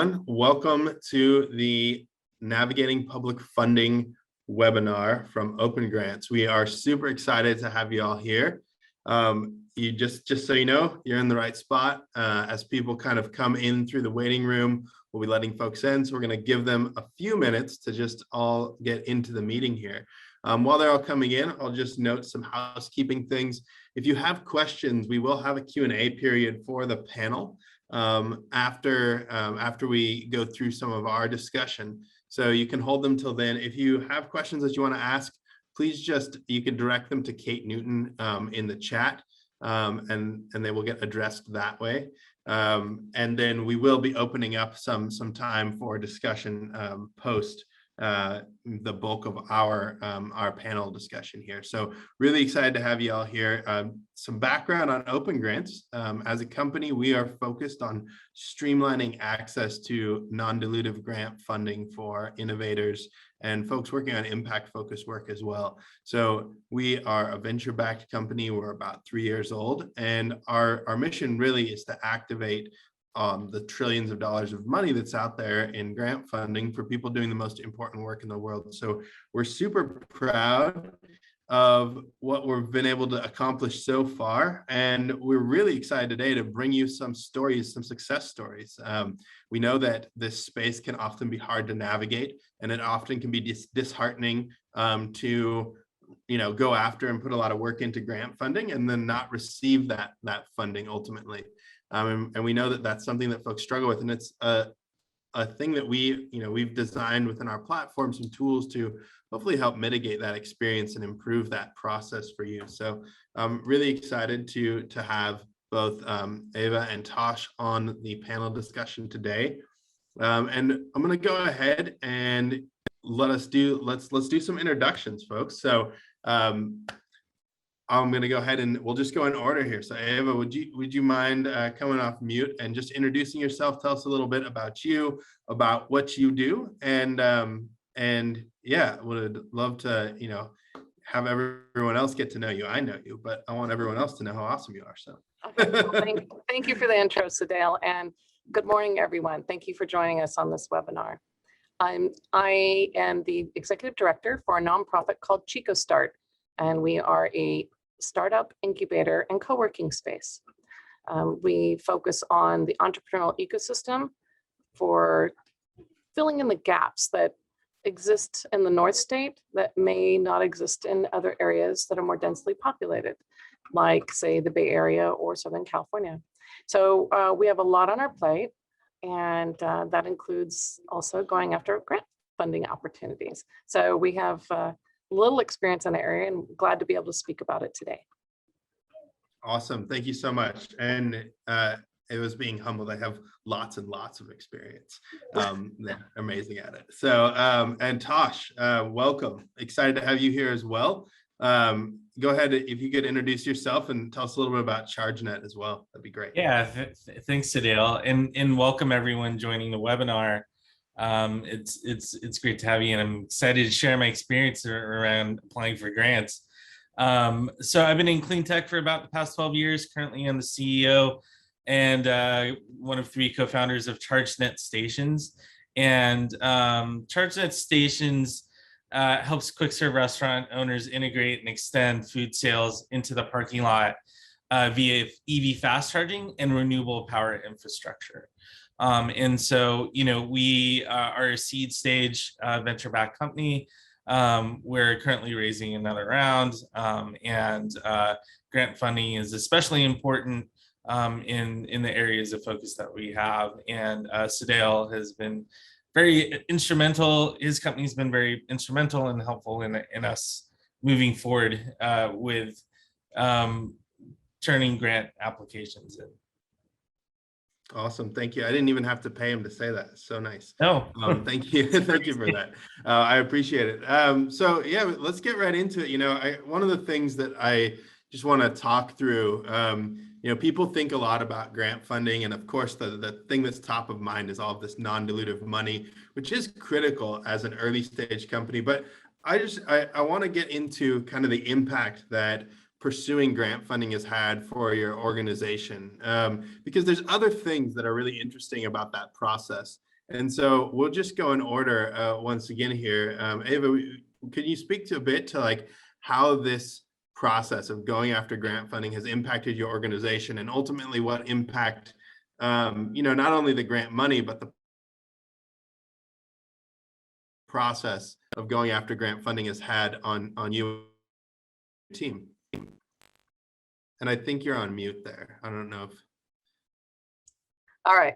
everyone. Welcome to the Navigating Public Funding webinar from OpenGrants. We are super excited to have you all here. You just so you know, you're in the right spot. As people kind of come in through the waiting room, we'll be letting folks in. So we're going to give them a few minutes to just all get into the meeting here. While they're all coming in, I'll just note some housekeeping things. If you have questions, we will have a Q&A period for the panel after we go through some of our discussion. So you can hold them till then. If you have questions that you want to ask, please you can direct them to Kate Newton in the chat, and they will get addressed that way. And then we will be opening up some time for discussion post the bulk of our panel discussion here. So really excited to have you all here. Some background on OpenGrants. As a company, we are focused on streamlining access to non-dilutive grant funding for innovators and folks working on impact-focused work as well. So we are a venture-backed company. We're about 3 years old, and our mission really is to activate the trillions of dollars of money that's out there in grant funding for people doing the most important work in the world. So we're super proud of what we've been able to accomplish so far. And we're really excited today to bring you some stories, some success stories. We know that this space can often be hard to navigate, and it often can be disheartening to go after and put a lot of work into grant funding and then not receive that funding ultimately. And we know that that's something that folks struggle with, and it's a thing that we've designed within our platform, some tools to hopefully help mitigate that experience and improve that process for you. So I'm really excited to have both Ava and Tosh on the panel discussion today. And I'm going to go ahead and let's do some introductions, folks. So I'm going to go ahead and we'll just go in order here. So Ava, would you mind coming off mute and just introducing yourself? Tell us a little bit about you, about what you do, and yeah, would love to have everyone else get to know you. I know you, but I want everyone else to know how awesome you are. So okay, well, thank you for the intro, Sedale, and good morning, everyone. Thank you for joining us on this webinar. I am the executive director for a nonprofit called Chico Start, and we are a startup incubator and co-working space. We focus on the entrepreneurial ecosystem for filling in the gaps that exist in the North State that may not exist in other areas that are more densely populated, like say the Bay Area or Southern California. So we have a lot on our plate, and that includes also going after grant funding opportunities. So we have little experience in the area, and glad to be able to speak about it today. Awesome. Thank you so much. And it was being humbled. I have lots and lots of experience. They're amazing at it. So, and Tosh, welcome. Excited to have you here as well. Go ahead, if you could introduce yourself and tell us a little bit about ChargeNet as well. That'd be great. Yeah, thanks, Sedale, and welcome everyone joining the webinar. It's great to have you, and I'm excited to share my experience around applying for grants. So I've been in clean tech for about the past 12 years. Currently, I'm the CEO and one of 3 co-founders of ChargeNet Stations. And ChargeNet Stations helps quick serve restaurant owners integrate and extend food sales into the parking lot via EV fast charging and renewable power infrastructure. And so, we are a seed stage venture-backed company. We're currently raising another round, and grant funding is especially important in the areas of focus that we have. And Sedale has been very instrumental. His company's been very instrumental and helpful in us moving forward with turning grant applications in. Awesome. Thank you. I didn't even have to pay him to say that. So nice. No. Thank you. Thank you for that. I appreciate it. So yeah, let's get right into it. One of the things that I just want to talk through, people think a lot about grant funding. And of course, the thing that's top of mind is all of this non-dilutive money, which is critical as an early stage company. But I want to get into kind of the impact that pursuing grant funding has had for your organization, because there's other things that are really interesting about that process. And so we'll just go in order once again here. Ava, could you speak to a bit to like how this process of going after grant funding has impacted your organization, and ultimately what impact, not only the grant money, but the process of going after grant funding has had on you and your team? And I think you're on mute there. I don't know if. All right.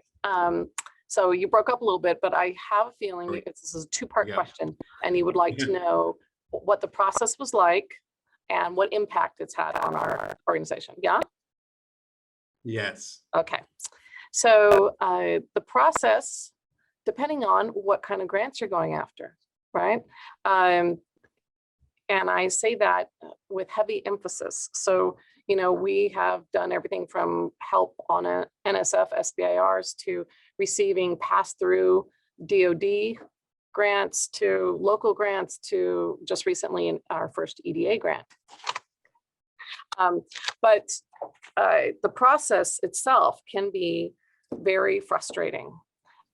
So you broke up a little bit, but I have a feeling this is a two-part question, and you would like to know what the process was like and what impact it's had on our organization. Yeah? Yes. Okay. So the process, depending on what kind of grants you're going after, right? And I say that with heavy emphasis. So, we have done everything from help on a NSF SBIRs to receiving pass-through DoD grants to local grants to just recently in our first EDA grant. But the process itself can be very frustrating.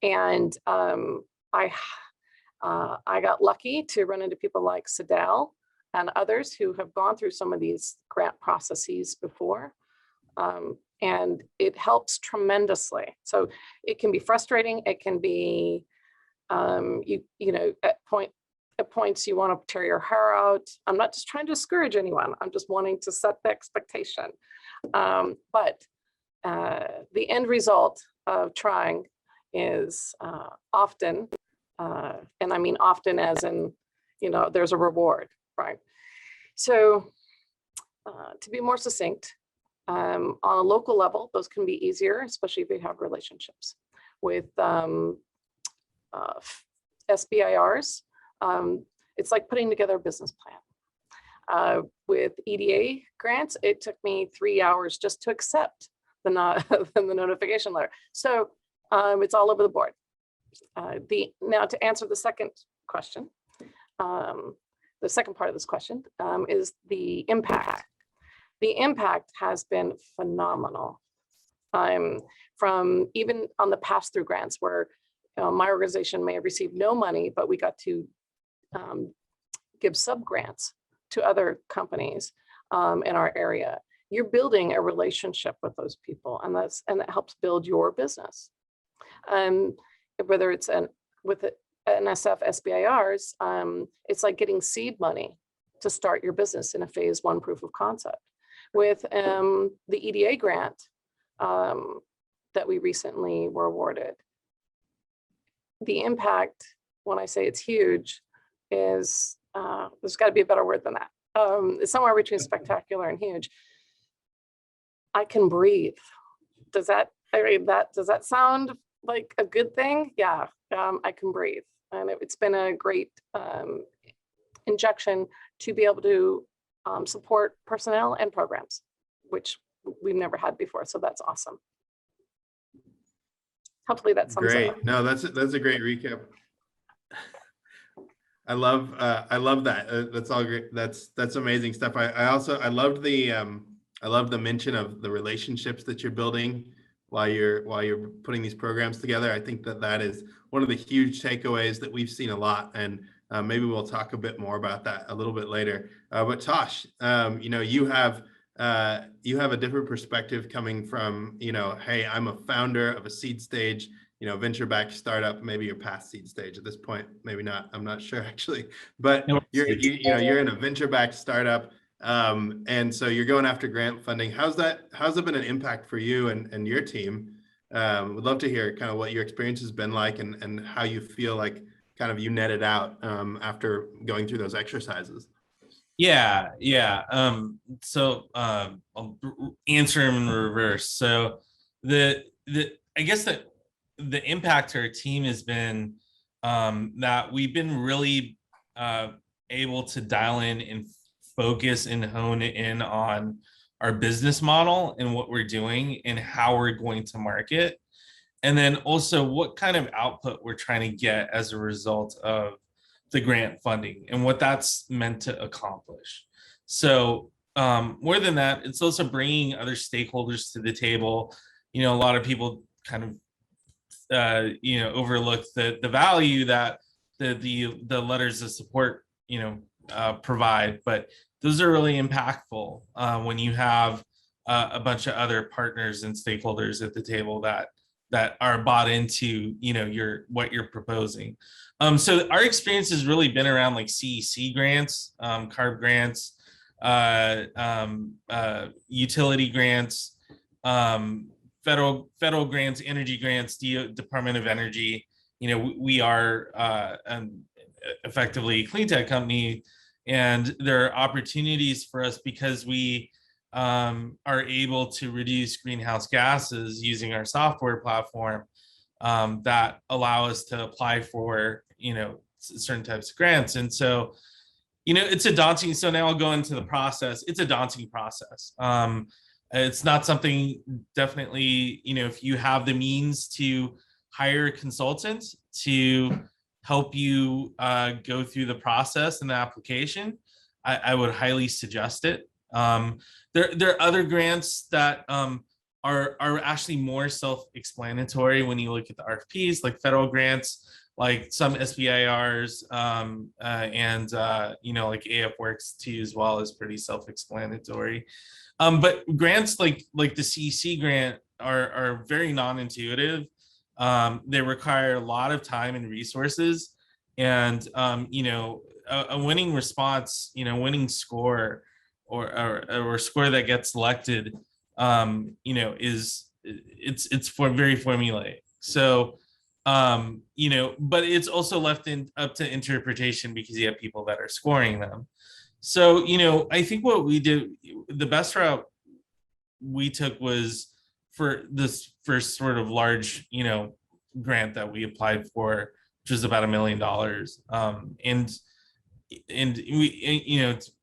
And I got lucky to run into people like Sedale and others who have gone through some of these grant processes before. And it helps tremendously. So it can be frustrating. It can be, at points you want to tear your hair out. I'm not just trying to discourage anyone. I'm just wanting to set the expectation. But the end result of trying is often, and I mean often as in, there's a reward, right? So to be more succinct, on a local level, those can be easier, especially if you have relationships with SBIRs. It's like putting together a business plan. With EDA grants, it took me 3 hours just to accept the notification letter. So it's all over the board. Now to answer the second question, the second part of this question is the impact. The impact has been phenomenal. From even on the pass-through grants where my organization may have received no money, but we got to give sub-grants to other companies in our area. You're building a relationship with those people, and that helps build your business. Whether it's with NSF SBIRs, it's like getting seed money to start your business in a phase 1 proof of concept. With the EDA grant that we recently were awarded, the impact, when I say it's huge, is there's got to be a better word than that. It's somewhere between spectacular and huge. I can breathe. Does that sound like a good thing? Yeah, I can breathe. And it's been a great injection to be able to support personnel and programs, which we've never had before. So that's awesome. Hopefully that sums it up. Great. No, that's a great recap. I love that. That's all great. That's amazing stuff. I loved the mention of the relationships that you're building while you're putting these programs together. I think that is one of the huge takeaways that we've seen a lot, and maybe we'll talk a bit more about that a little bit later. But Tosh, you have a different perspective coming from, hey, I'm a founder of a seed stage, venture-backed startup. Maybe you're past seed stage at this point, maybe not. I'm not sure actually, but you're in a venture-backed startup. And so you're going after grant funding. How's that been an impact for you and your team? Would love to hear kind of what your experience has been like and how you feel like kind of you netted out after going through those exercises. Yeah. So I'll answer them in reverse. So I guess that the impact to our team has been that we've been really able to dial in and focus and hone in on our business model and what we're doing and how we're going to market. And then also what kind of output we're trying to get as a result of the grant funding and what that's meant to accomplish. So more than that, it's also bringing other stakeholders to the table. A lot of people kind of overlook the value that the letters of support provide, but those are really impactful when you have a bunch of other partners and stakeholders at the table that are bought into what you're proposing. So our experience has really been around like CEC grants, CARB grants, utility grants, federal grants, energy grants, Department of Energy. We are effectively a clean tech company, and there are opportunities for us because we are able to reduce greenhouse gases using our software platform that allow us to apply for certain types of grants. And so it's a daunting, so now I'll go into the process. It's a daunting process. It's not something, definitely, if you have the means to hire a consultant to help you go through the process and the application, I would highly suggest it. There are other grants that are actually more self-explanatory when you look at the RFPs, like federal grants, like some SBIRs, and like AF Works too, as well, is pretty self-explanatory. But grants like the CEC grant are very non-intuitive. They require a lot of time and resources, and a winning response, winning score or score that gets selected, it's very formulaic. So but it's also left up to interpretation because you have people that are scoring them. So I think what we did, the best route we took was for this first sort of large grant that we applied for, which was about $1 million, and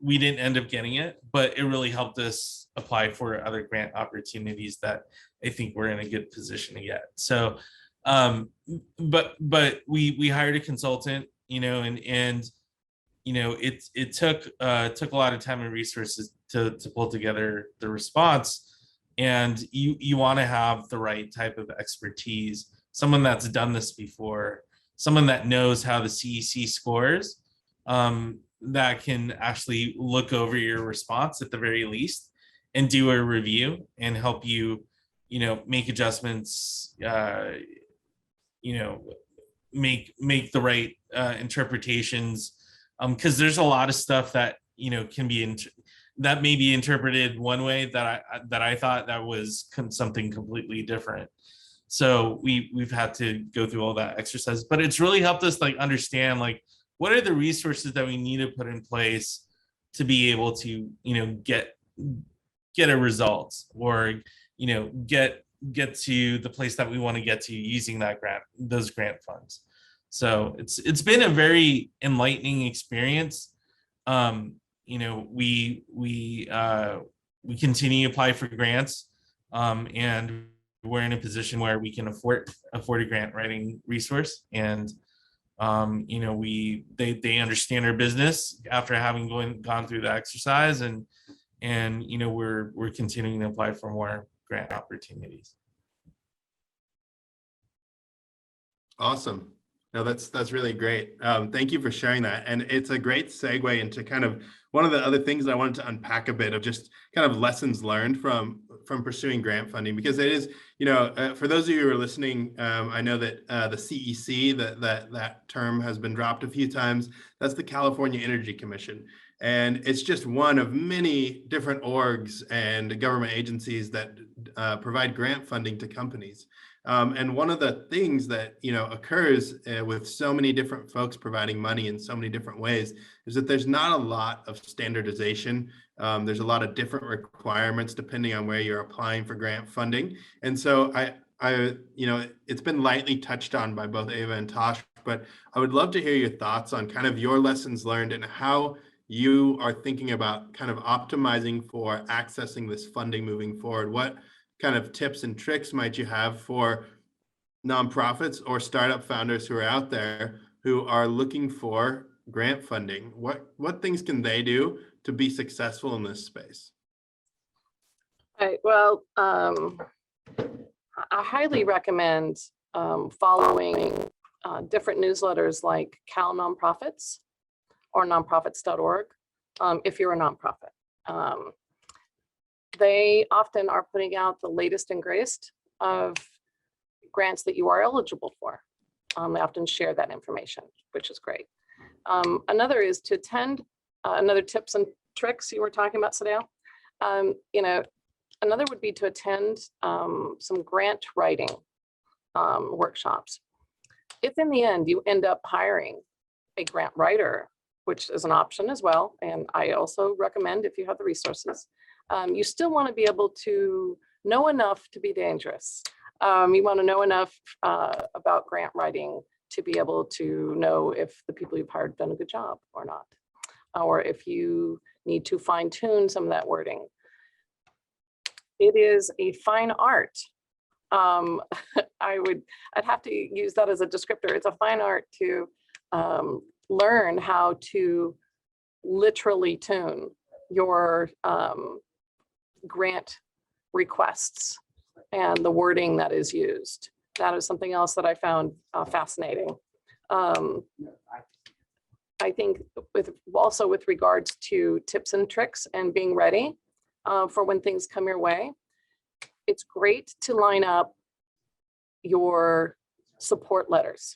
we didn't end up getting it, but it really helped us apply for other grant opportunities that I think we're in a good position to get. So but we hired a consultant, and it took a lot of time and resources to pull together the response. And you want to have the right type of expertise, someone that's done this before, someone that knows how the CEC scores, that can actually look over your response at the very least and do a review and help you, make adjustments, make the right interpretations, because there's a lot of stuff that can be that may be interpreted one way that I thought that was something completely different. So we've had to go through all that exercise, but it's really helped us understand what are the resources that we need to put in place to be able to get a result, or get to the place that we want to get to using those grant funds. So it's been a very enlightening experience. We continue to apply for grants, and we're in a position where we can afford a grant writing resource, and they understand our business after having gone through the exercise, and we're continuing to apply for more grant opportunities. Awesome. No, that's really great. Thank you for sharing that. And it's a great segue into kind of one of the other things I wanted to unpack a bit of, just kind of lessons learned from pursuing grant funding, because it is, for those of you who are listening, I know that the CEC, that term has been dropped a few times. That's the California Energy Commission. And it's just one of many different orgs and government agencies that provide grant funding to companies. And one of the things that occurs with so many different folks providing money in so many different ways is that there's not a lot of standardization. There's a lot of different requirements depending on where you're applying for grant funding. And so it's been lightly touched on by both Ava and Tosh, but I would love to hear your thoughts on kind of your lessons learned and how you are thinking about kind of optimizing for accessing this funding moving forward. What kind of tips and tricks might you have for nonprofits or startup founders who are out there who are looking for grant funding? What things can they do to be successful in this space? Right. Well, I highly recommend following different newsletters like Cal Nonprofits or nonprofits.org, if you're a nonprofit. They often are putting out the latest and greatest of grants that you are eligible for. They often share that information, which is great. Another is to attend, another tips and tricks you were talking about, Sedale. Another would be to attend some grant writing workshops. If in the end you end up hiring a grant writer, which is an option as well, and I also recommend if you have the resources, you still want to be able to know enough to be dangerous. You want to know enough about grant writing to be able to know if the people you've hired done a good job or not, or if you need to fine tune some of that wording. It is a fine art. I'd have to use that as a descriptor. It's a fine art to learn how to literally tune your grant requests and the wording that is used. That is something else that I found fascinating. I think also with regards to tips and tricks and being ready for when things come your way, it's great to line up your support letters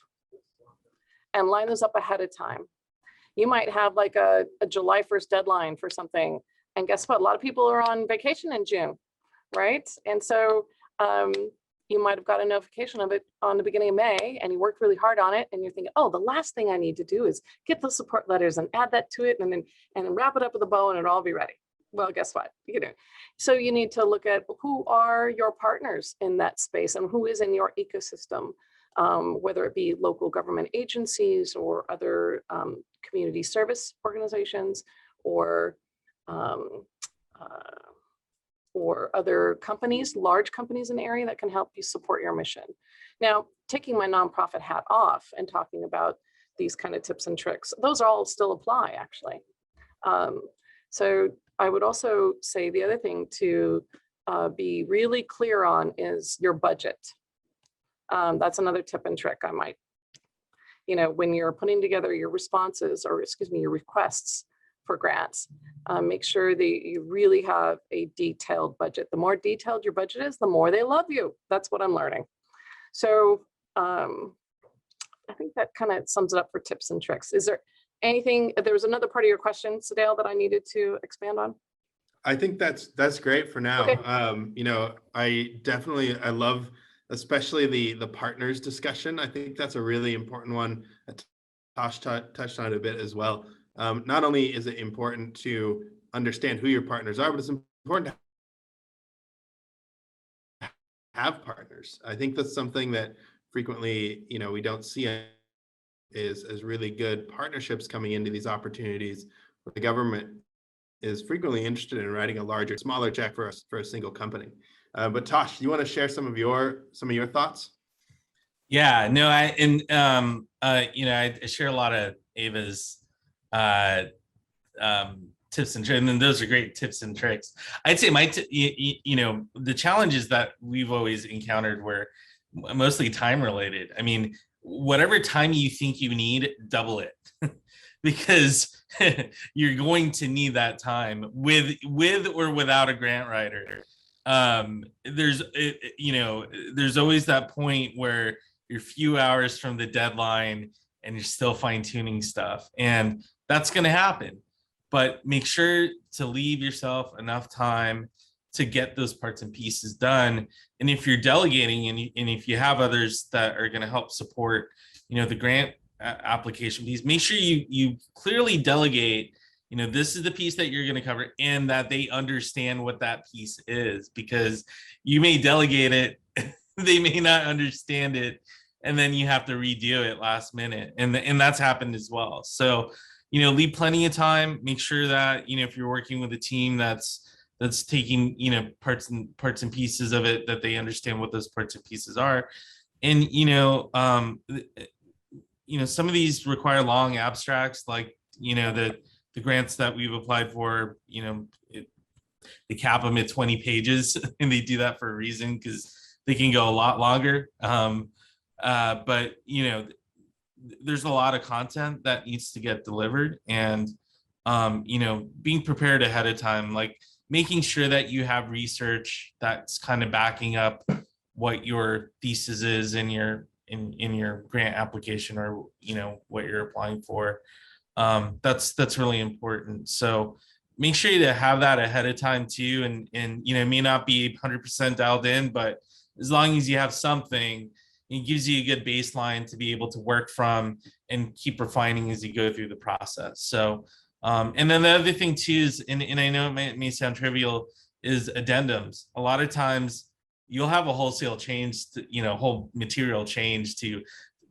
and line those up ahead of time. You might have like a July 1st deadline for something. And guess what? A lot of people are on vacation in June, right? And so you might have got a notification of it on the beginning of May and you worked really hard on it and you're thinking, oh, the last thing I need to do is get the support letters and add that to it and then wrap it up with a bow and it'll all be ready. Well, guess what? So you need to look at who are your partners in that space and who is in your ecosystem, whether it be local government agencies or other community service organizations or other companies, large companies in the area that can help you support your mission. Now, taking my nonprofit hat off and talking about these kind of tips and tricks, those all still apply actually. So I would also say the other thing to be really clear on is your budget. That's another tip and trick I might, when you're putting together your responses or your requests for grants, make sure that you really have a detailed budget. The more detailed your budget is, the more they love you. That's what I'm learning. So I think that kind of sums it up for tips and tricks. Is there anything, there was another part of your question, Sedale, that I needed to expand on? I think that's great for now. Okay. I love especially the partners discussion. I think that's a really important one. Tosh touched on it a bit as well. Not only is it important to understand who your partners are, but it's important to have partners. I think that's something that frequently, we don't see is really good partnerships coming into these opportunities where the government is frequently interested in writing a smaller check for a single company. But Tosh, do you want to share some of your thoughts? Yeah, no, I share a lot of Ava's tips and tricks, and then those are great tips and tricks. I'd say the challenges that we've always encountered were mostly time related. I mean, whatever time you think you need, double it because you're going to need that time with or without a grant writer. There's always that point where you're a few hours from the deadline and you're still fine tuning stuff, and that's going to happen. But make sure to leave yourself enough time to get those parts and pieces done. And if you're delegating and if you have others that are going to help support, the grant application piece, make sure you clearly delegate, this is the piece that you're going to cover and that they understand what that piece is, because you may delegate it, they may not understand it, and then you have to redo it last minute. And that's happened as well. So, leave plenty of time, make sure that, if you're working with a team that's taking, parts and pieces of it, that they understand what those parts and pieces are. And, some of these require long abstracts, like, the grants that we've applied for, they cap them at 20 pages and they do that for a reason, because they can go a lot longer. But there's a lot of content that needs to get delivered, and being prepared ahead of time, like making sure that you have research that's kind of backing up what your thesis is in your grant application, or what you're applying for. That's really important. So make sure to have that ahead of time too, and it may not be 100% dialed in, but as long as you have something, it gives you a good baseline to be able to work from and keep refining as you go through the process. So and then the other thing too is, and I know it may sound trivial, is addendums. A lot of times you'll have a wholesale change to, whole material change to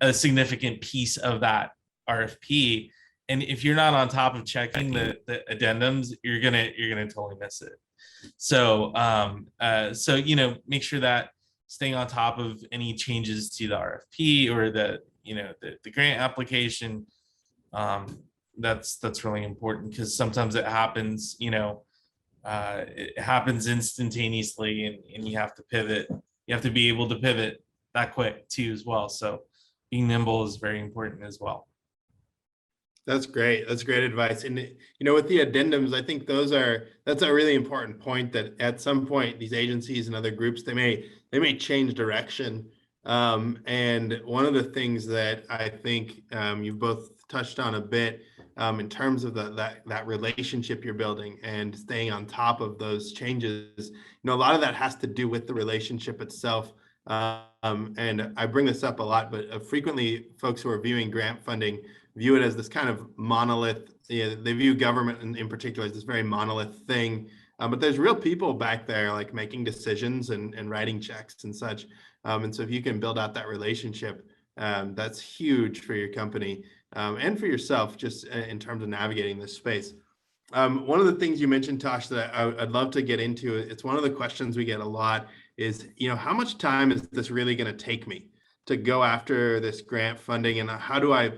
a significant piece of that RFP. And if you're not on top of checking the addendums, you're gonna totally miss it. So make sure that staying on top of any changes to the RFP or the grant application, that's really important, because sometimes it happens, it happens instantaneously, and you have to pivot. You have to be able to pivot that quick too as well. So being nimble is very important as well. That's great. That's great advice. And with the addendums, I think that's a really important point, that at some point these agencies and other groups, they may change direction. And one of the things that I think you've both touched on a bit, in terms of that relationship you're building and staying on top of those changes, a lot of that has to do with the relationship itself. And I bring this up a lot, but frequently folks who are viewing grant funding view it as this kind of monolith. They view government in particular as this very monolith thing. But there's real people back there, like making decisions and writing checks and such. And so if you can build out that relationship, that's huge for your company and for yourself, just in terms of navigating this space. One of the things you mentioned, Tosh, that I'd love to get into, it's one of the questions we get a lot, is, how much time is this really going to take me to go after this grant funding, and how do I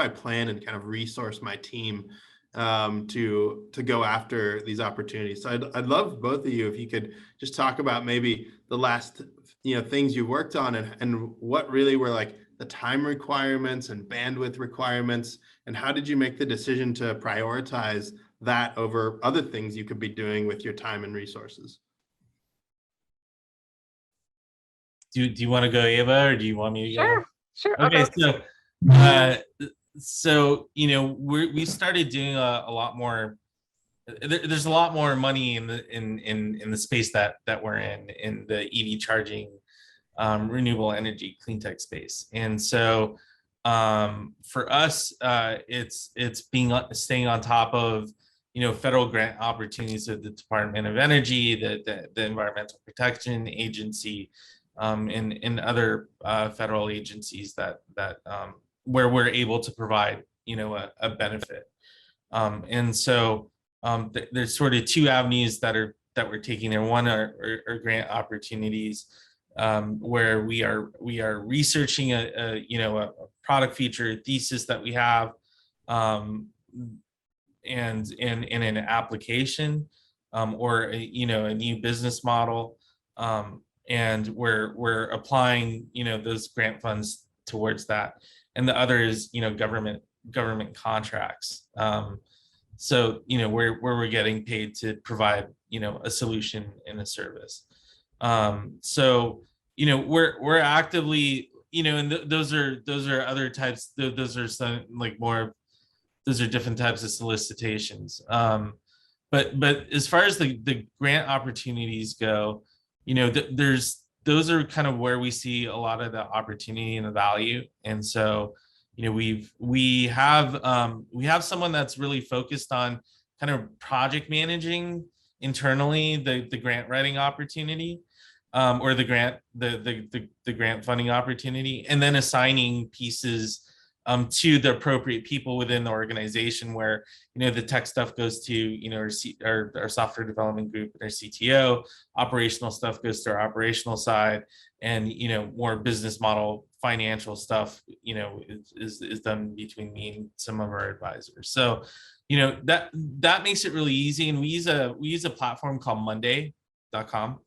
plan and kind of resource my team to go after these opportunities? So I'd love both of you, if you could just talk about maybe the last things you worked on, and what really were like the time requirements and bandwidth requirements, and how did you make the decision to prioritize that over other things you could be doing with your time and resources? Do you want to go, Ava, or do you want me to go? Sure. Okay, so we started doing a lot more. There's a lot more money in the space that we're in the EV charging, renewable energy, clean tech space. And so for us, it's staying on top of federal grant opportunities of the Department of Energy, the Environmental Protection Agency, and other federal agencies that where we're able to provide a benefit. And so there's sort of two avenues that we're taking there. One are grant opportunities, where we are researching a product feature thesis that we have, and in an application, or a new business model, and we're applying those grant funds towards that. And the other is government contracts. So where we're getting paid to provide a solution and a service. So we're actively and those are other types. Those are some those are different types of solicitations. But as far as the grant opportunities go, those are kind of where we see a lot of the opportunity and the value. And so we have someone that's really focused on kind of project managing internally the grant writing opportunity, or the grant funding opportunity, and then assigning pieces to the appropriate people within the organization, where the tech stuff goes to our software development group and our CTO. Operational stuff goes to our operational side, and more business model financial stuff is done between me and some of our advisors. So that makes it really easy. And we use a platform called Monday.com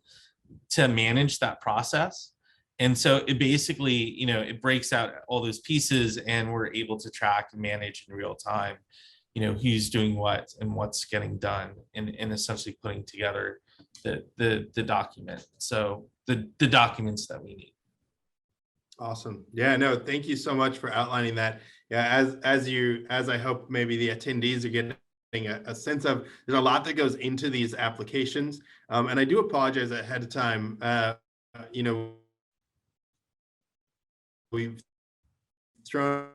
to manage that process. And so it basically, it breaks out all those pieces, and we're able to track and manage in real time, who's doing what and what's getting done, and essentially putting together the document. So the documents that we need. Awesome. Yeah, no, thank you so much for outlining that. Yeah, as I hope maybe the attendees are getting a sense of, there's a lot that goes into these applications. And I do apologize ahead of time. We've thrown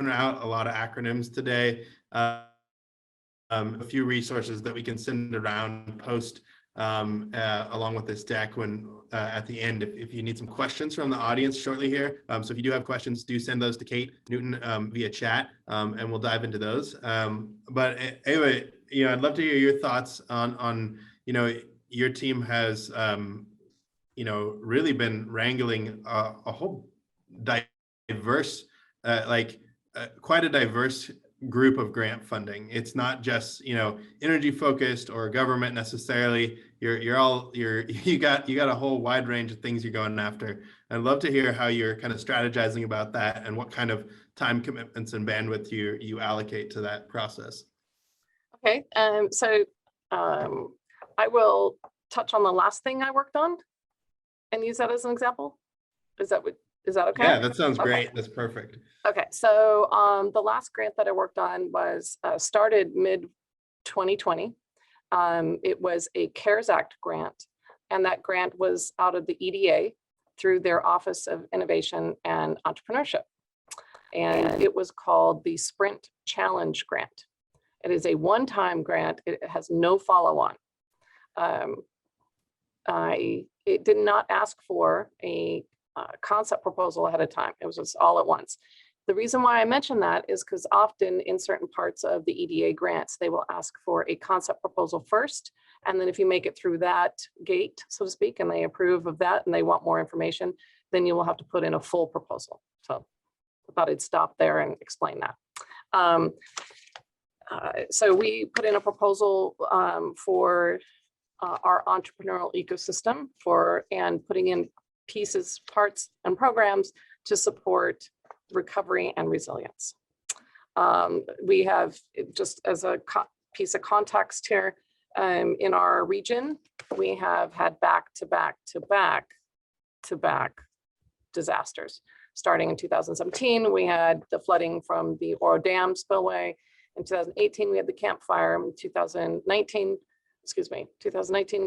out a lot of acronyms today. A few resources that we can send around post along with this deck when at the end, if you need some questions from the audience shortly here. So if you do have questions, do send those to Kate Newton via chat, and we'll dive into those. But anyway, I'd love to hear your thoughts on your team has really been wrangling a whole diverse, quite a diverse group of grant funding. It's not just energy focused or government necessarily. You got a whole wide range of things you're going after. I'd love to hear how you're kind of strategizing about that and what kind of time commitments and bandwidth you allocate to that process. Okay, so I will touch on the last thing I worked on and use that as an example. Is that okay? Yeah, that sounds great. Okay. That's perfect. Okay, so the last grant that I worked on was started mid 2020. It was a CARES Act grant, and that grant was out of the EDA through their Office of Innovation and Entrepreneurship. And it was called the Sprint Challenge Grant. It is a one-time grant. It has no follow-on. It did not ask for a concept proposal ahead of time. It was just all at once. The reason why I mention that is because often in certain parts of the EDA grants, they will ask for a concept proposal first. And then if you make it through that gate, so to speak, and they approve of that and they want more information, then you will have to put in a full proposal. So I thought I'd stop there and explain that. So we put in a proposal for our entrepreneurial ecosystem and putting in pieces, parts, and programs to support recovery and resilience. We have, just as a piece of context here, in our region, we have had back-to-back disasters. Starting in 2017, we had the flooding from the Oro Dam spillway. In 2018, we had the Camp Fire. In 2019,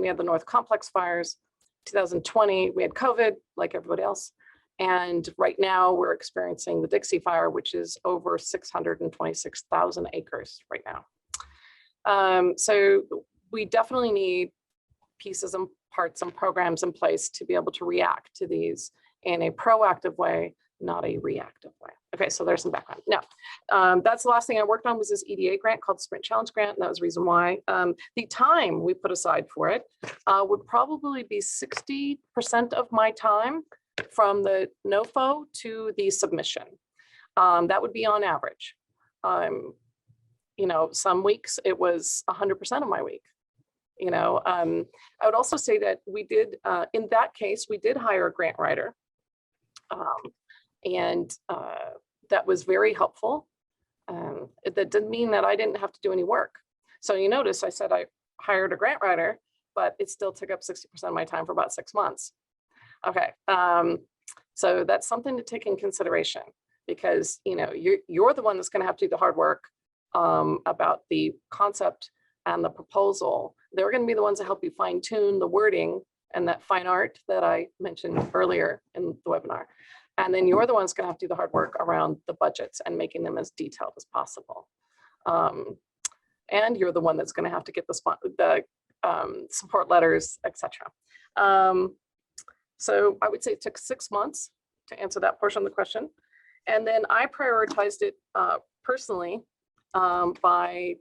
we had the North Complex fires. 2020, we had COVID, like everybody else. And right now we're experiencing the Dixie Fire, which is over 626,000 acres right now. So we definitely need pieces and parts and programs in place to be able to react to these in a proactive way, not a reactive way. Okay, so there's some background. Now, that's the last thing I worked on was this EDA grant called Sprint Challenge Grant, and that was the reason why. The time we put aside for it would probably be 60% of my time from the NOFO to the submission. That would be on average. Some weeks it was 100% of my week. I would also say that we did, in that case, we did hire a grant writer. And that was very helpful. That didn't mean that I didn't have to do any work. So you notice I said I hired a grant writer, but it still took up 60% of my time for about 6 months. Okay, so that's something to take in consideration because you're the one that's going to have to do the hard work about the concept and the proposal. They're going to be the ones that help you fine tune the wording and that fine art that I mentioned earlier in the webinar. And then you're the ones going to have to do the hard work around the budgets and making them as detailed as possible. And you're the one that's going to have to get the support letters, etc. So I would say it took 6 months to answer that portion of the question. And then I prioritized it personally I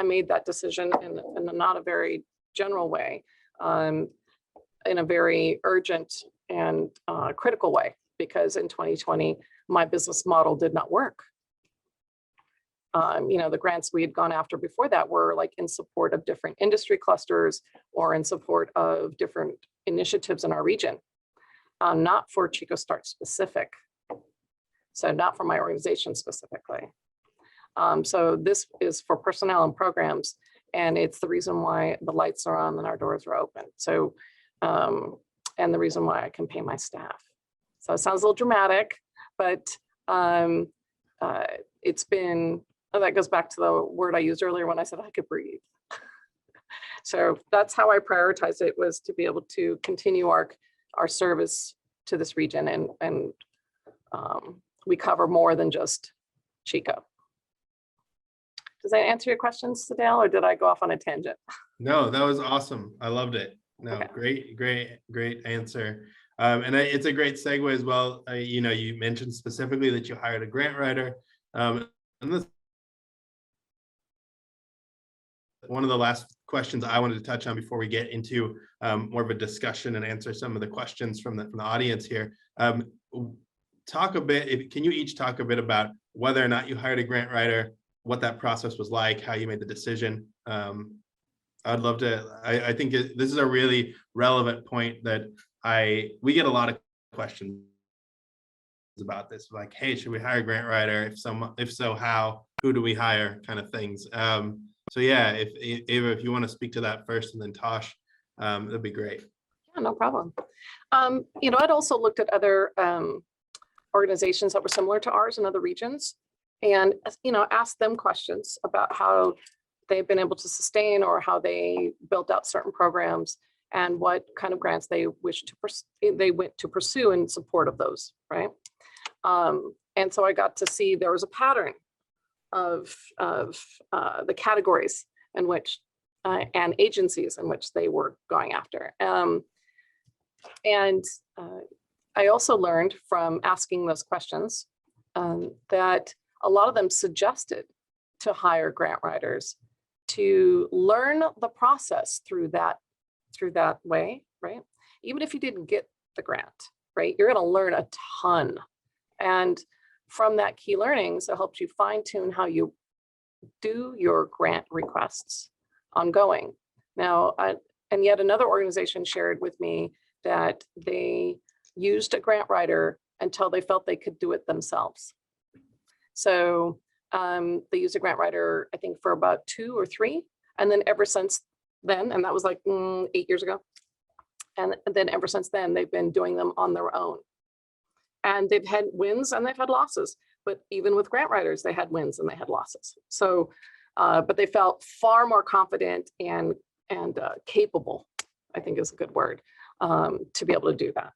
made that decision in not a very general way, in a very urgent and critical way, because in 2020, my business model did not work. The grants we had gone after before that were like in support of different industry clusters or in support of different initiatives in our region. not for Chico Start specific. So not for my organization specifically. So this is for personnel and programs, and it's the reason why the lights are on and our doors are open. So, and the reason why I can pay my staff. So it sounds a little dramatic, but it's been, oh, that goes back to the word I used earlier when I said I could breathe. So that's how I prioritized it, was to be able to continue our service to this region, and we cover more than just Chico. Does that answer your questions, Sedale, or did I go off on a tangent? No, that was awesome. I loved it. No, Okay. great answer. And it's a great segue as well. You know, you mentioned specifically that you hired a grant writer. And this, one of the last questions I wanted to touch on before we get into more of a discussion and answer some of the questions from the audience here. Talk a bit, can you each talk a bit about whether or not you hired a grant writer, what that process was like, how you made the decision? I'd love to, I think this is a really relevant point that we get a lot of questions about this, like, hey, should we hire a grant writer? If so, how? Who do we hire? Kind of things. So yeah, if Ava, if you want to speak to that first, and then Tosh, that'd be great. Yeah, no problem. You know, I'd also looked at other organizations that were similar to ours in other regions, and you know, asked them questions about how they've been able to sustain, or how they built out certain programs, and what kind of grants they went to pursue in support of those, right? And so I got to see there was a pattern of the categories in which and agencies in which they were going after. And I also learned from asking those questions that a lot of them suggested to hire grant writers to learn the process through that way, right? Even if you didn't get the grant, right? You're going to learn a ton. And from that key learnings, it helps you fine tune how you do your grant requests ongoing. Now, and yet another organization shared with me that they used a grant writer until they felt they could do it themselves. So they used a grant writer, I think, for about 2 or 3. And then ever since then, and that was like 8 years ago. And then ever since then, they've been doing them on their own. And they've had wins and they've had losses. But even with grant writers, they had wins and they had losses. So, but they felt far more confident and capable, I think is a good word, to be able to do that.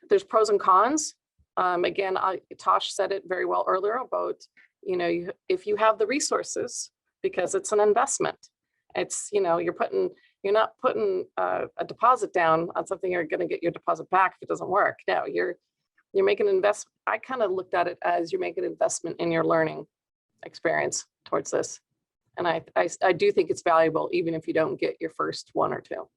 There's pros and cons. Again, Tosh said it very well earlier about, you know, if you have the resources, because it's an investment, it's, you know, you're not putting a deposit down on something you're going to get your deposit back if it doesn't work. No, you're making an investment. I kind of looked at it as you're making an investment in your learning experience towards this. And I do think it's valuable, even if you don't get your first 1 or 2.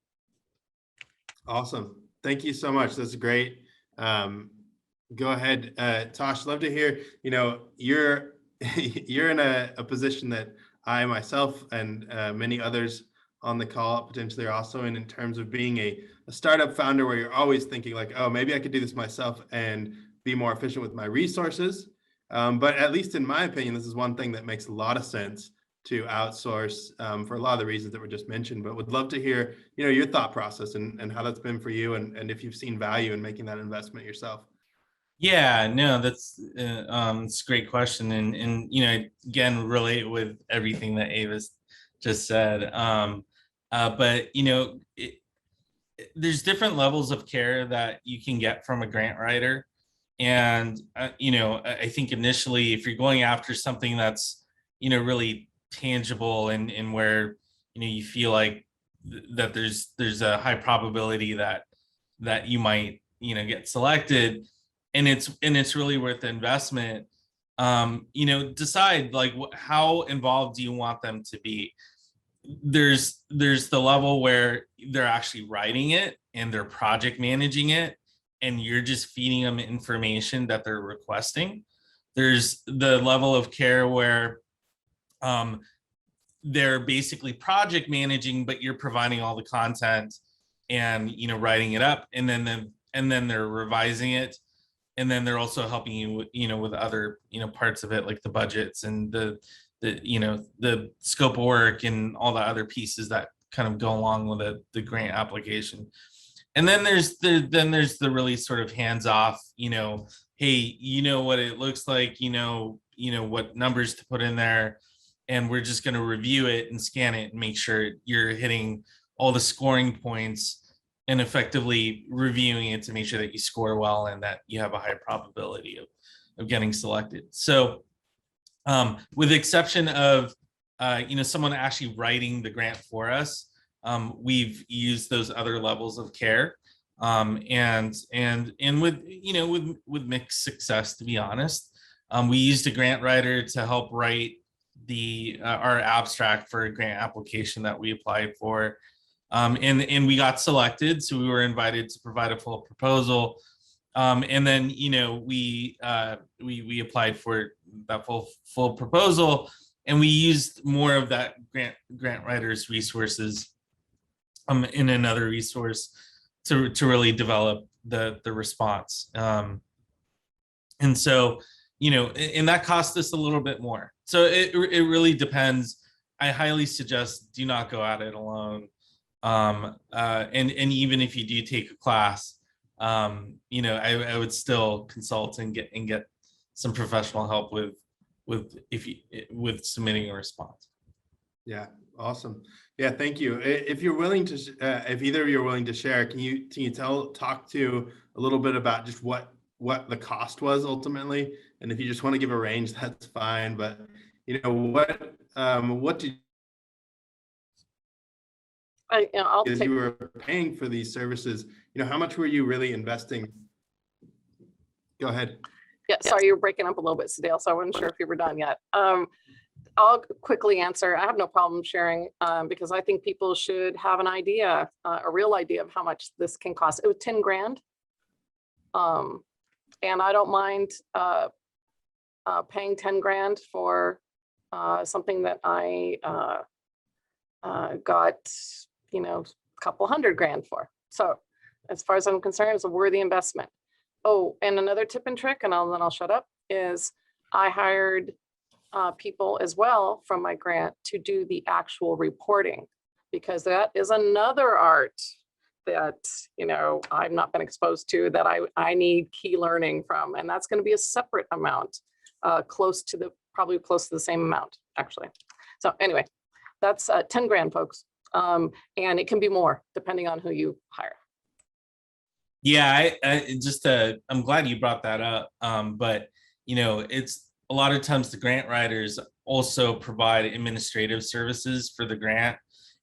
Awesome. Thank you so much. That's great. Go ahead, Tosh. Love to hear, you know, you're in a position that I myself and many others on the call potentially are also in terms of being a startup founder, where you're always thinking like, oh, maybe I could do this myself and be more efficient with my resources. But at least in my opinion, this is one thing that makes a lot of sense to outsource for a lot of the reasons that were just mentioned. But would love to hear, you know, your thought process and how that's been for you, and if you've seen value in making that investment yourself. Yeah, no, that's it's a great question, and you know, again, relate with everything that Ava's just said. But you know, there's different levels of care that you can get from a grant writer, and you know, I think initially, if you're going after something that's, you know, really tangible and where, you know, you feel like that there's a high probability that you might, you know, get selected, and it's really worth the investment. You know, decide like how involved do you want them to be. There's the level where they're actually writing it and they're project managing it, and you're just feeding them information that they're requesting. There's the level of care where they're basically project managing, but you're providing all the content and, you know, writing it up, and then and then they're revising it, and then they're also helping you with other parts of it, like the budgets and the the scope of work and all the other pieces that kind of go along with the grant application. And then there's the really sort of hands-off, hey, what it looks like, what numbers to put in there, and we're just going to review it and scan it and make sure you're hitting all the scoring points and effectively reviewing it to make sure that you score well and that you have a high probability of getting selected. So with the exception of someone actually writing the grant for us, we've used those other levels of care, and with mixed success, to be honest. We used a grant writer to help write our abstract for a grant application that we applied for, and we got selected, so we were invited to provide a full proposal. And then we applied for that full proposal, and we used more of that grant writer's resources in another resource to really develop the response. And so and that cost us a little bit more. So it really depends. I highly suggest do not go at it alone. And even if you do take a class, I would still consult and get some professional help with submitting a response. Yeah, awesome. Yeah, thank you. If you're willing to, if either of you are willing to share, can you talk to a little bit about just what the cost was ultimately? And if you just want to give a range, that's fine. But what did as you were paying for these services, how much were you really investing? Go ahead. Yeah, sorry, you're breaking up a little bit, Sedale, so I wasn't sure if you were done yet. I'll quickly answer. I have no problem sharing because I think people should have an idea, a real idea of how much this can cost. It was 10 grand. And I don't mind paying 10 grand for something that I got, a couple $100,000 for. So as far as I'm concerned, it's a worthy investment. Oh, and another tip and trick, and then I'll shut up, is I hired people as well from my grant to do the actual reporting, because that is another art that, I've not been exposed to, that I need key learning from. And that's going to be a separate amount, probably close to the same amount, actually. So anyway, that's 10 grand, folks. And it can be more depending on who you hire. Yeah, I'm glad you brought that up. But it's a lot of times the grant writers also provide administrative services for the grant,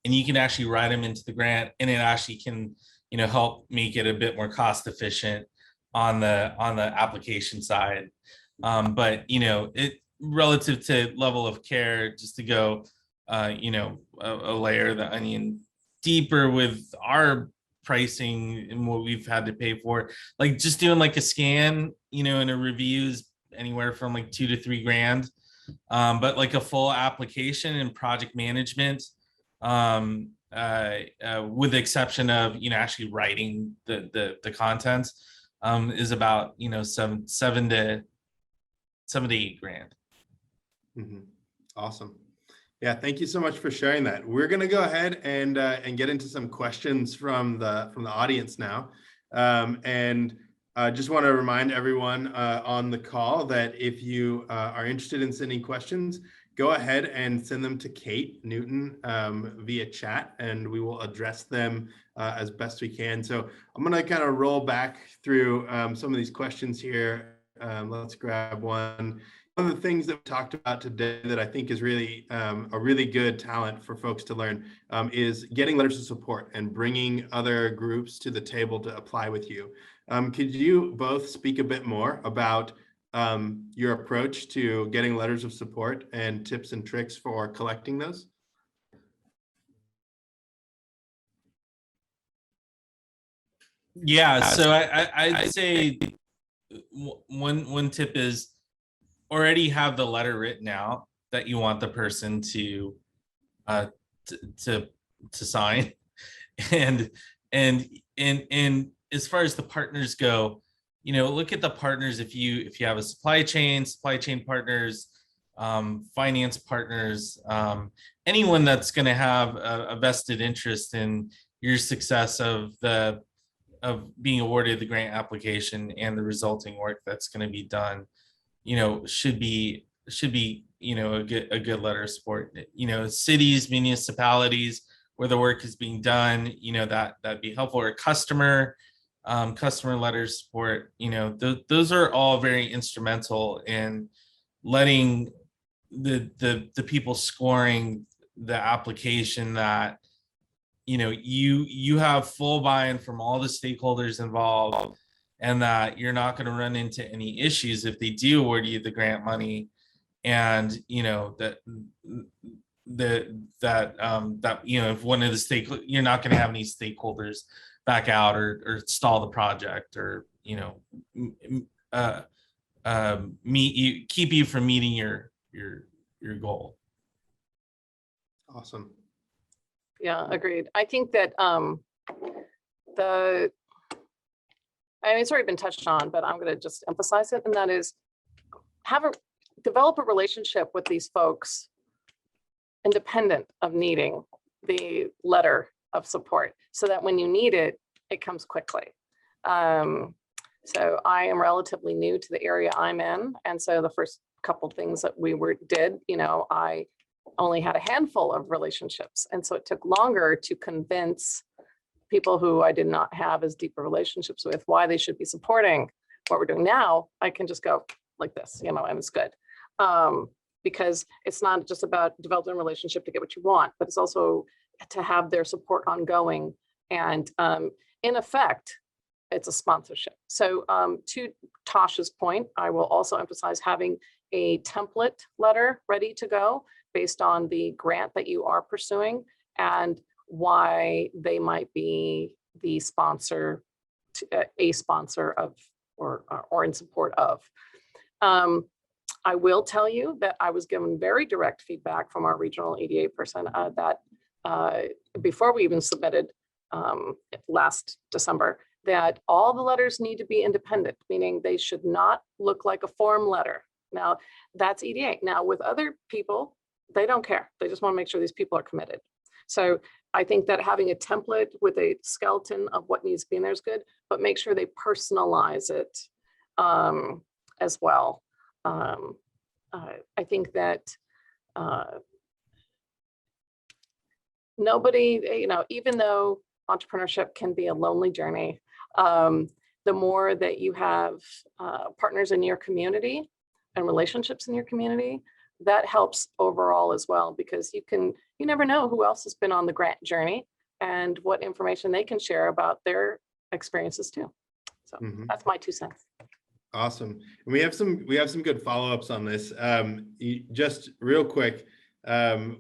and you can actually write them into the grant, and it actually can help make it a bit more cost efficient on the application side. But it relative to level of care, just to go a layer the onion deeper with our pricing and what we've had to pay for, like just doing like a scan, and a review is anywhere from like $2 to $3 grand. But like a full application and project management, with the exception of actually writing the contents, is about $7 to $8 grand. Mm-hmm. Awesome. Yeah, thank you so much for sharing that. We're going to go ahead and get into some questions from the audience now. And just want to remind everyone on the call that if you are interested in sending questions, go ahead and send them to Kate Newton via chat, and we will address them as best we can. So I'm going to kind of roll back through some of these questions here. Let's grab one. One of the things that we talked about today that I think is really a really good talent for folks to learn is getting letters of support and bringing other groups to the table to apply with you. Could you both speak a bit more about your approach to getting letters of support and tips and tricks for collecting those? Yeah, so I'd say one tip is already have the letter written out that you want the person to sign, and as far as the partners go, look at the partners. If you have a supply chain partners, finance partners, anyone that's going to have a vested interest in your success of being awarded the grant application and the resulting work that's going to be done, should be a good letter of support. Cities, municipalities where the work is being done, that'd be helpful. Or customer letter support. Those are all very instrumental in letting the people scoring the application that you have full buy-in from all the stakeholders involved, and that you're not going to run into any issues if they do award you the grant money, and that if one of the you're not going to have any stakeholders back out or stall the project, or keep you from meeting your goal. Awesome. Yeah, agreed. I think that it's already been touched on, but I'm going to just emphasize it, and that is develop a relationship with these folks independent of needing the letter of support, so that when you need it, it comes quickly. So I am relatively new to the area I'm in, and so the first couple things that we did, I only had a handful of relationships, and so it took longer to convince people who I did not have as deeper relationships with why they should be supporting what we're doing. Now I can just go like this, and it's good, because it's not just about developing a relationship to get what you want, but it's also to have their support ongoing. And in effect, it's a sponsorship. So to Tosh's point, I will also emphasize having a template letter ready to go based on the grant that you are pursuing and why they might be the sponsor, a sponsor of, or in support of. I will tell you that I was given very direct feedback from our regional EDA person that before we even submitted last December, that all the letters need to be independent, meaning they should not look like a form letter. Now, that's EDA. Now, with other people, they don't care. They just want to make sure these people are committed. So I think that having a template with a skeleton of what needs to be in there is good, but make sure they personalize it as well. I think that nobody, even though entrepreneurship can be a lonely journey, the more that you have partners in your community and relationships in your community, that helps overall as well, because you never know who else has been on the grant journey and what information they can share about their experiences too. So that's my 2 cents. Awesome. And we have some good follow-ups on this. Just real quick,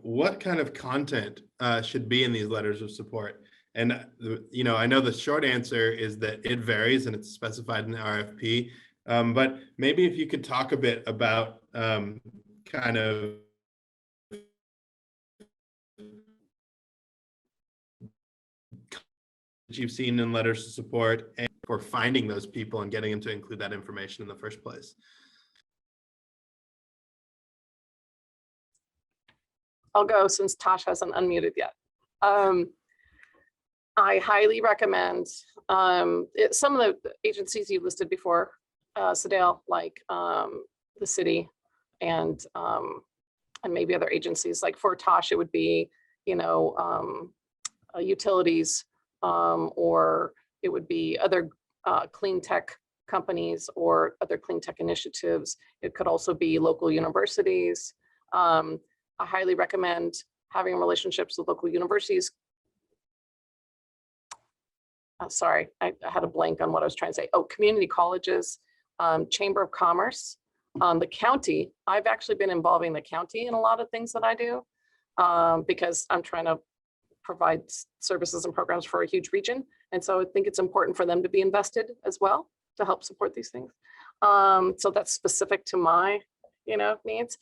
what kind of content should be in these letters of support? And I know the short answer is that it varies and it's specified in the RFP. But maybe if you could talk a bit about kind of you've seen in letters of support and for finding those people and getting them to include that information in the first place. I'll go since Tosh hasn't unmuted yet. I highly recommend some of the agencies you listed before, Sedale, like the city and maybe other agencies. Like for Tosh, it would be, utilities, or it would be other clean tech companies or other clean tech initiatives. It could also be local universities. I highly recommend having relationships with local universities. Sorry, I had a blank on what I was trying to say. Oh, community colleges, Chamber of Commerce, the county. I've actually been involving the county in a lot of things that I do because I'm trying to provide services and programs for a huge region. And so I think it's important for them to be invested as well to help support these things. So that's specific to my, needs.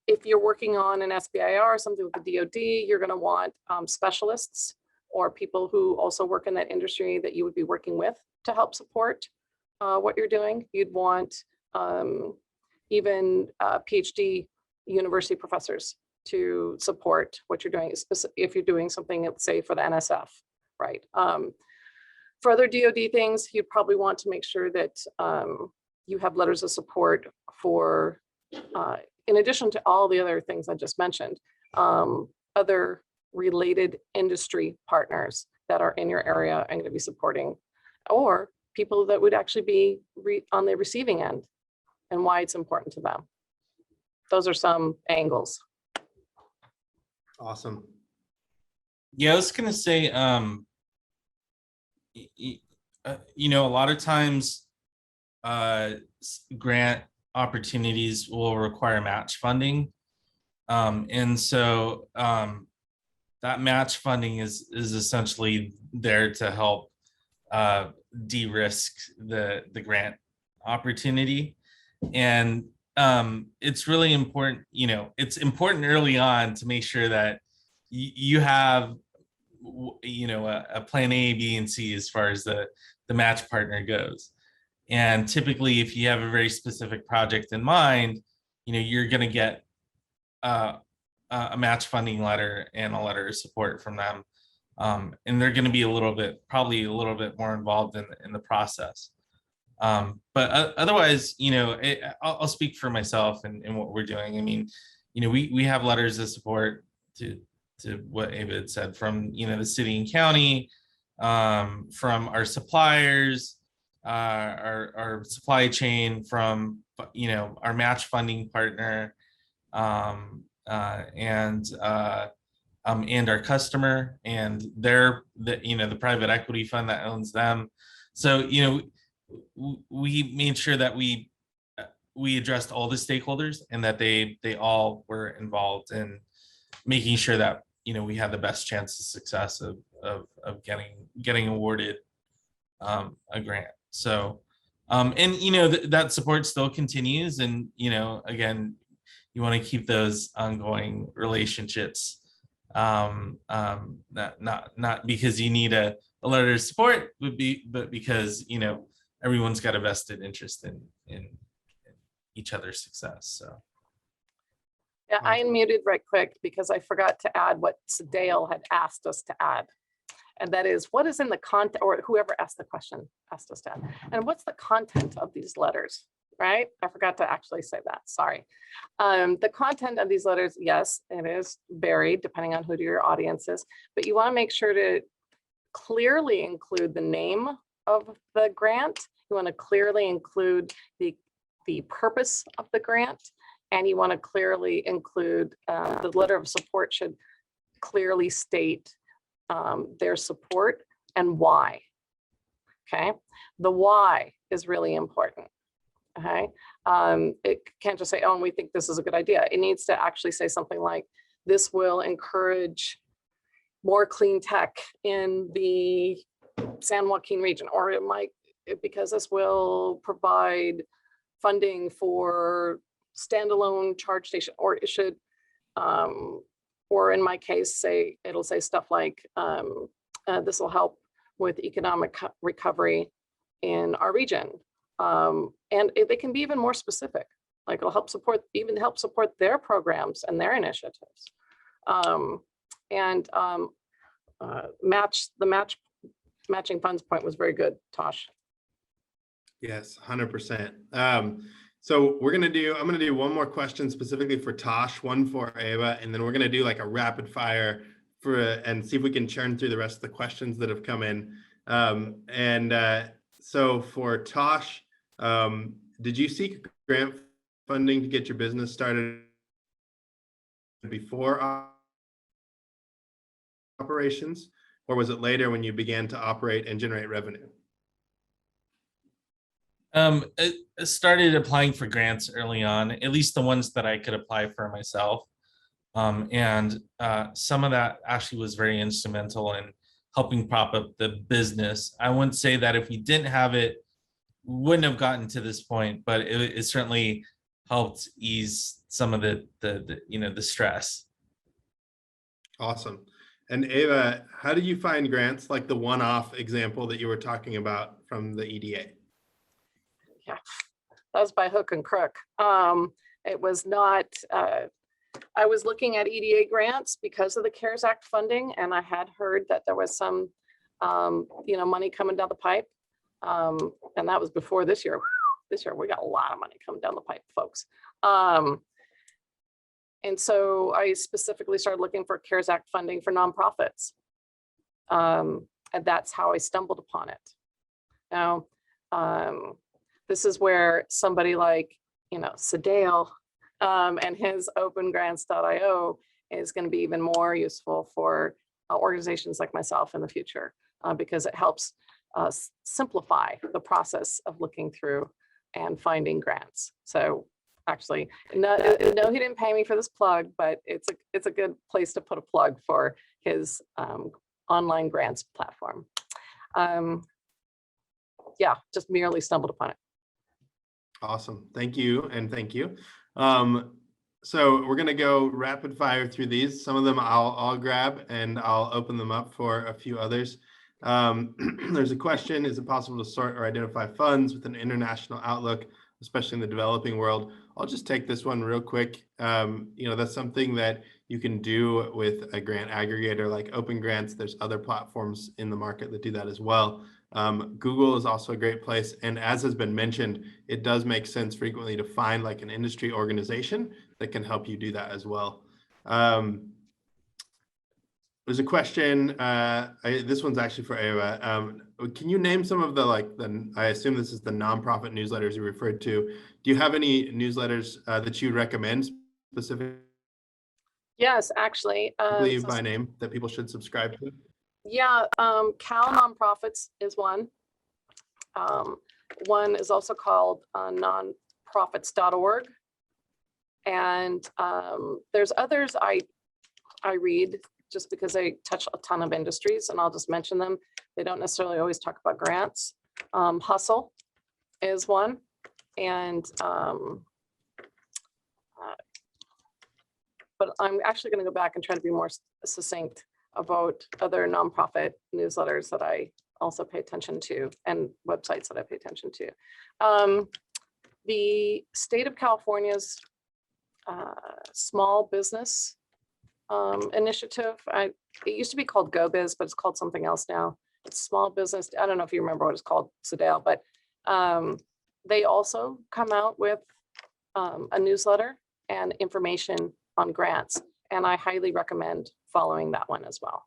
If you're working on an SBIR or something with the DoD, you're going to want specialists or people who also work in that industry that you would be working with to help support what you're doing. You'd want even PhD university professors to support what you're doing, if you're doing something, let's say, for the NSF, right? For other DoD things, you'd probably want to make sure that you have letters of support for, in addition to all the other things I just mentioned, other related industry partners that are in your area and going to be supporting, or people that would actually be on the receiving end and why it's important to them. Those are some angles. Awesome. Yeah, I was going to say, you know, a lot of times grant opportunities will require match funding. And so that match funding is essentially there to help de-risk the grant opportunity. And it's really important, you know, it's important early on to make sure that you have, you know, a plan A, B, and C as far as the match partner goes. And typically, if you have a very specific project in mind, you know, you're going to get a match funding letter and a letter of support from them. And they're going to be probably a little bit more involved in the process. But otherwise, you know, I'll speak for myself and what we're doing. I mean, you know, we have letters of support to what Ava had said from, you know, the city and county, from our suppliers, our supply chain, from, you know, our match funding partner, and our customer, and you know, the private equity fund that owns them. So, you know, we made sure that we addressed all the stakeholders and that they all were involved in making sure that, you know, we had the best chance of success of getting awarded a grant. So, and you know, that support still continues, and you know, again, you want to keep those ongoing relationships. Not because you need a letter of support, but because, you know, everyone's got a vested interest in each other's success. So. Yeah, I unmuted right quick because I forgot to add what Sedale had asked us to add. And that is, what is in the content, or whoever asked the question asked us to add, and what's the content of these letters, right? I forgot to actually say that, sorry. The content of these letters, yes, it is varied depending on who your audience is, but you wanna make sure to clearly include the name of the grant. You wanna clearly include the purpose of the grant, and you want to clearly include the letter of support should clearly state their support and why. Okay, the why is really important. Okay, it can't just say, oh, and we think this is a good idea. It needs to actually say something like, this will encourage more clean tech in the San Joaquin region, or it might, because this will provide funding for standalone charge station, or it should, or in my case, it'll say stuff like, this will help with economic recovery in our region. And they can be even more specific, like it'll help support their programs and their initiatives. Matching funds point was very good, Tosh. Yes, 100%. So I'm gonna do one more question specifically for Tosh, one for Ava, and then we're gonna do like a rapid fire and see if we can churn through the rest of the questions that have come in. So for Tosh, did you seek grant funding to get your business started before operations, or was it later when you began to operate and generate revenue? I started applying for grants early on, at least the ones that I could apply for myself. And some of that actually was very instrumental in helping prop up the business. I wouldn't say that if we didn't have it, we wouldn't have gotten to this point, but it certainly helped ease some of the stress. Awesome. And Ava, how did you find grants like the one-off example that you were talking about from the EDA? Yeah, that was by hook and crook. It was not, I was looking at EDA grants because of the CARES Act funding, and I had heard that there was some, money coming down the pipe. And that was before this year. This year, we got a lot of money coming down the pipe, folks. And so I specifically started looking for CARES Act funding for nonprofits. And that's how I stumbled upon it. Now, this is where somebody like, Sedale and his OpenGrants.io is going to be even more useful for organizations like myself in the future, because it helps simplify the process of looking through and finding grants. So actually, no, he didn't pay me for this plug, but it's a good place to put a plug for his online grants platform. Yeah, just merely stumbled upon it. Awesome. Thank you. And thank you. So we're going to go rapid fire through these. Some of them I'll grab and I'll open them up for a few others. There's a question, is it possible to sort or identify funds with an international outlook, especially in the developing world? I'll just take this one real quick. That's something that you can do with a grant aggregator like OpenGrants. There's other platforms in the market that do that as well. Google is also a great place. And as has been mentioned, it does make sense frequently to find like an industry organization that can help you do that as well. There's a question, this one's actually for Ava. Can you name some of I assume this is the nonprofit newsletters you referred to. Do you have any newsletters that you recommend specifically? Yes, actually. By name that people should subscribe to? Yeah, Cal Nonprofits is one. One is also called nonprofits.org. And there's others I read just because they touch a ton of industries, and I'll just mention them. They don't necessarily always talk about grants. Hustle is one. And but I'm actually going to go back and try to be more succinct about other nonprofit newsletters that I also pay attention to and websites that I pay attention to. The state of California's small business initiative. It used to be called GoBiz, but it's called something else now. It's small business. I don't know if you remember what it's called, Sedale, but they also come out with a newsletter and information on grants. And I highly recommend following that one as well.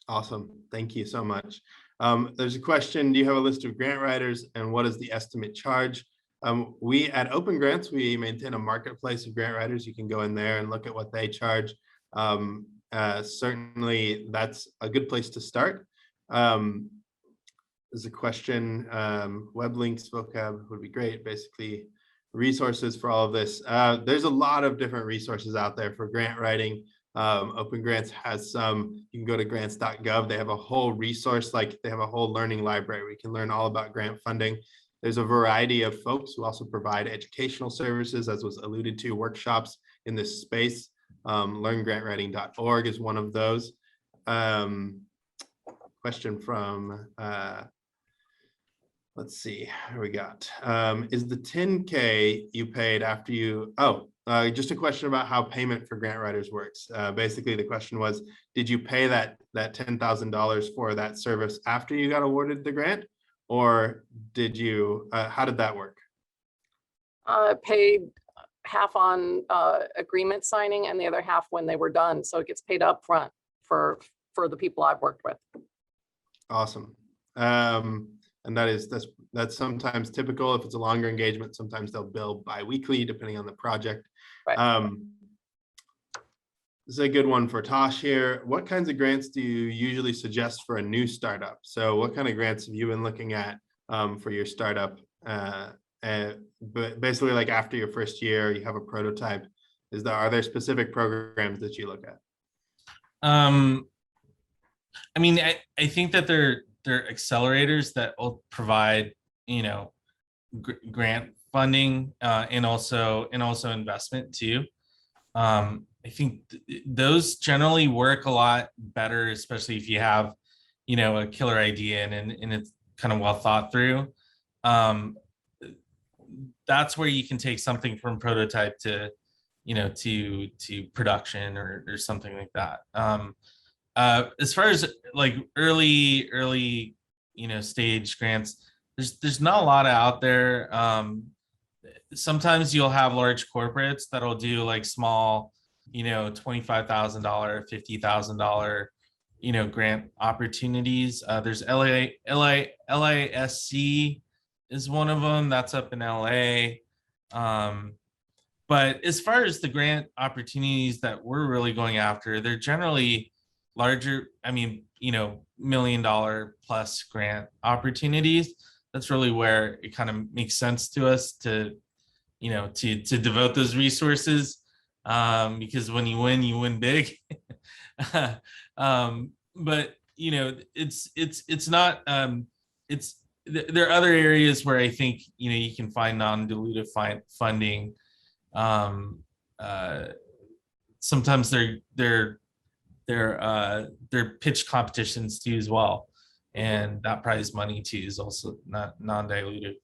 Awesome. Thank you so much. There's a question, do you have a list of grant writers and what is the estimate charge? We at OpenGrants, we maintain a marketplace of grant writers. You can go in there and look at what they charge. Certainly that's a good place to start. There's a question, web links, vocab would be great. Basically resources for all of this. There's a lot of different resources out there for grant writing. OpenGrants has some. You can go to grants.gov. They have a whole resource, they have a whole learning library where you can learn all about grant funding. There's a variety of folks who also provide educational services, as was alluded to, workshops in this space. LearnGrantWriting.org is one of those. Question from, let's see, who we got. Is the $10K you paid after you, just a question about how payment for grant writers works. Basically, the question was, did you pay that $10,000 for that service after you got awarded the grant? Or did you, how did that work? Paid half on agreement signing and the other half when they were done. So it gets paid up front for the people I've worked with. Awesome. And that's sometimes typical. If it's a longer engagement, sometimes they'll bill bi-weekly depending on the project. Right. This is a good one for Tosh here. What kinds of grants do you usually suggest for a new startup? So what kind of grants have you been looking at for your startup? But basically, like after your first year, you have a prototype. Are there specific programs that you look at? I mean, I think that they're accelerators that will provide, grant funding and also investment too. I think those generally work a lot better, especially if you have, you know, a killer idea and it's kind of well thought through. That's where you can take something from prototype to, you know, to production or something like that. As far as like early, you know, stage grants, there's not a lot out there. Sometimes you'll have large corporates that'll do like small, you know, $25,000, $50,000, you know, grant opportunities. There's LASC is one of them. That's up in LA. But as far as the grant opportunities that we're really going after, they're generally larger. I mean, you know, $1 million plus grant opportunities. That's really where it kind of makes sense to us to, you know, to devote those resources, because when you win big. But you know, it's not. There are other areas where I think, you know, you can find non-dilutive funding. Sometimes they're pitch competitions too as well, and that prize money too is also not non-dilutive.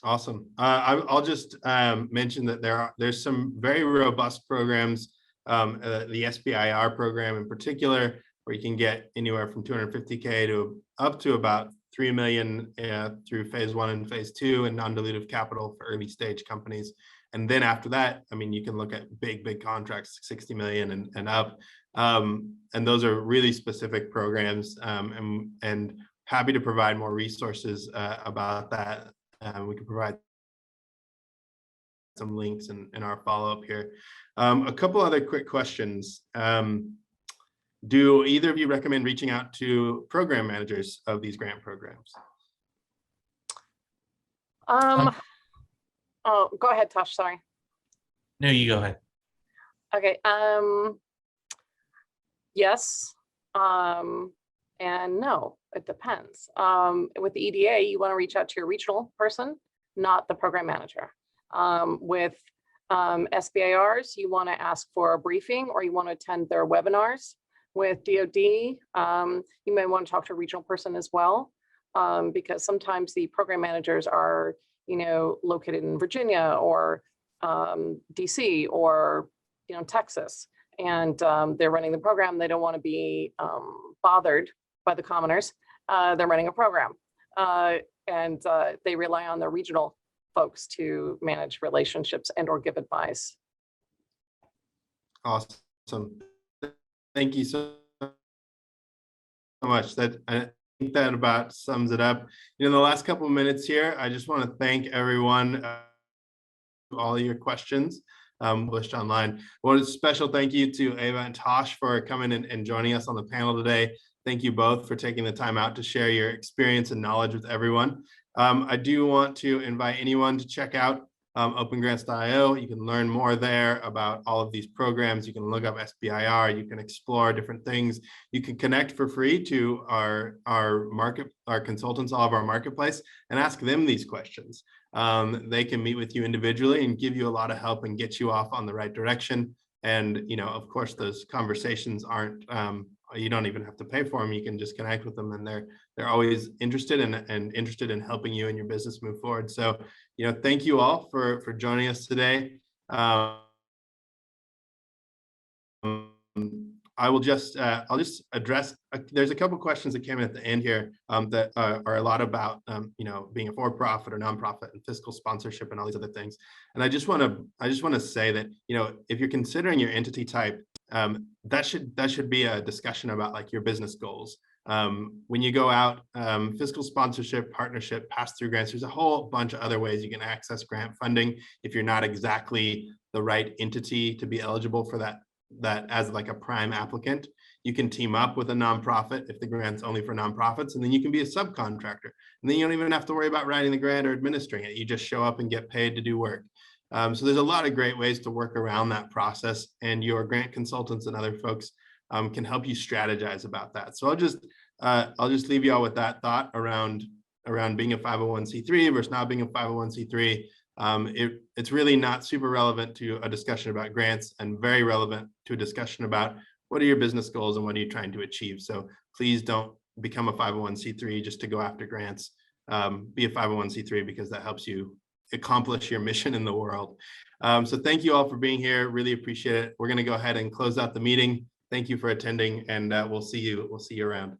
Awesome. I'll just mention that there's some very robust programs, the SBIR program in particular, where you can get anywhere from 250K to up to about 3 million through phase 1 and phase 2 and non-dilutive capital for early stage companies. And then after that, I mean, you can look at big contracts, 60 million and up. And those are really specific programs, and happy to provide more resources about that. We can provide some links in our follow-up here. A couple other quick questions. Do either of you recommend reaching out to program managers of these grant programs? Oh, go ahead, Tosh, sorry. No, you go ahead. Okay, yes, and no, it depends. With the EDA, you want to reach out to your regional person, not the program manager. With SBIRs, you want to ask for a briefing or you want to attend their webinars. With DoD, you may want to talk to a regional person as well, because sometimes the program managers are, you know, located in Virginia or DC or, you know, Texas, and they're running the program. They don't want to be bothered by the commoners. They're running a program, and they rely on their regional folks to manage relationships and or give advice. Awesome. Thank you so much. I think that about sums it up. You know, in the last couple of minutes here, I just want to thank everyone for all of your questions published online. Well, a special thank you to Ava and Tosh for coming and joining us on the panel today. Thank you both for taking the time out to share your experience and knowledge with everyone. I do want to invite anyone to check out OpenGrants.io. You can learn more there about all of these programs. You can look up SBIR. You can explore different things. You can connect for free to our consultants, all of our marketplace, and ask them these questions. They can meet with you individually and give you a lot of help and get you off on the right direction. And, you know, of course, those conversations aren't, you don't even have to pay for them. You can just connect with them, and they're always interested and interested in helping you and your business move forward. So, you know, thank you all for joining us today. I'll just address, there's a couple questions that came in at the end here that are a lot about, you know, being a for-profit or nonprofit and fiscal sponsorship and all these other things. And I just want to say that, you know, if you're considering your entity type, that should be a discussion about like your business goals. When you go out, fiscal sponsorship, partnership, pass-through grants, there's a whole bunch of other ways you can access grant funding if you're not exactly the right entity to be eligible for that as like a prime applicant. You can team up with a nonprofit if the grant's only for nonprofits, and then you can be a subcontractor. And then you don't even have to worry about writing the grant or administering it. You just show up and get paid to do work. So there's a lot of great ways to work around that process, and your grant consultants and other folks can help you strategize about that. So I'll just leave you all with that thought around being a 501c3 versus not being a 501c3. It's really not super relevant to a discussion about grants and very relevant to a discussion about what are your business goals and what are you trying to achieve. So please don't become a 501c3 just to go after grants. Be a 501c3 because that helps you accomplish your mission in the world. So thank you all for being here. Really appreciate it. We're going to go ahead and close out the meeting. Thank you for attending, and we'll see you around.